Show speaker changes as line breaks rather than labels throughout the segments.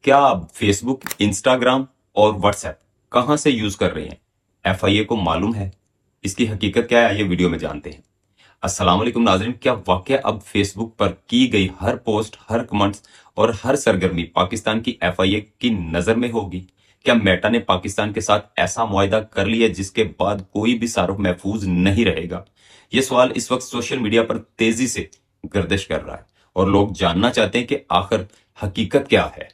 क्या आप face book, Instagram और व्हाट्सएप कहां से यूज कर रहे हैं? एफआईए को मालूम है? इसकी हकीकत क्या है, ये वीडियो में जानते हैं। अस्सलाम वालेकुम नाज़रीन, क्या वाकया अब फेसबुक पर की गई हर पोस्ट, हर कमेंट्स और हर सरगर्मी पाकिस्तान की एफआईए की नजर में होगी? क्या मेटा ने पाकिस्तान के साथ ऐसा मुआहदा कर लिया जिसके बाद कोई भी तारुफ महफूज नहीं रहेगा? यह सवाल इस वक्त सोशल मीडिया पर तेजी से गर्दिश कर रहा है और लोग जानना चाहते हैं कि आखिर हकीकत क्या है।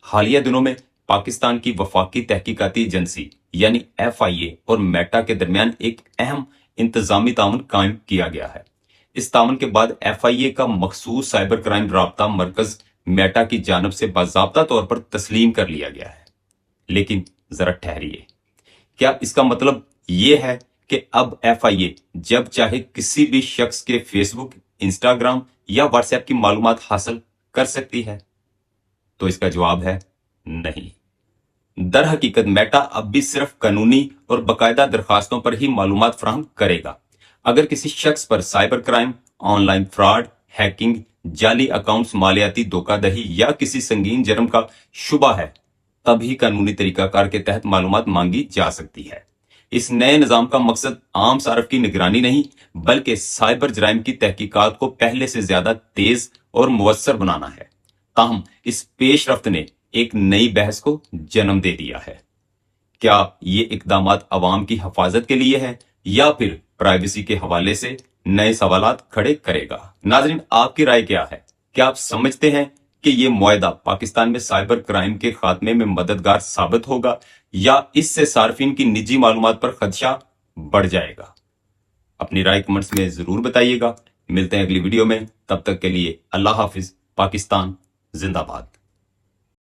हालिया दिनों में पाकिस्तान की वफाकी तहकीकाती एजेंसी यानी एफआईए और मेटा के दरमियान एक अहम इंतजामी ताउन कायम किया गया है। इस ताउन के बाद एफआईए का मखसूस साइबर क्राइम राब्ता मरकज मेटा की जानब से बाज़ाब्ता तौर पर तस्लीम कर लिया गया है। लेकिन जरा ठहरिए, क्या इसका मतलब यह है कि अब एफआईए जब चाहे किसी भी शख्स के फेसबुक, इंस्टाग्राम या व्हाट्सएप की मालूमात हासिल कर सकती है? तो इसका जवाब है नहीं। दर हकीकत मेटा अब भी सिर्फ कानूनी और बाकायदा दरखास्तों पर ही मालूमात फराहम करेगा। अगर किसी शख्स पर cyber crime, online fraud, hacking, जाली अकाउंट्स, मालियाती धोखाधड़ी या किसी संगीन जुर्म का शुबा है, तभी कानूनी तरीकाकार के तहत मालूमात मांगी जा सकती है। इस नए निजाम का मकसद आम सार्फ की निगरानी नहीं, बल्कि साइबर जराइम की तहकीकात को पहले से ज्यादा तेज और मुअस्सर बनाना है। ताहम इस पेशरफ्त ने एक नई बहस को जन्म दे दिया है। क्या ये इकदामात अवाम की हिफाजत के लिए है या फिर प्राइवेसी के हवाले से नए सवालात खड़े करेगा? नाजरीन, आपकी राय क्या है? क्या आप समझते हैं कि ये मुआहदा पाकिस्तान में साइबर क्राइम के खात्मे में मददगार साबित होगा या इससे सार्फिन की निजी मालूमात पर खदशा बढ़ जाएगा? अपनी राय कमेंट्स में जरूर बताइएगा। मिलते हैं अगली वीडियो में, तब तक के लिए अल्लाह हाफिज। पाकिस्तान जिंदाबाद।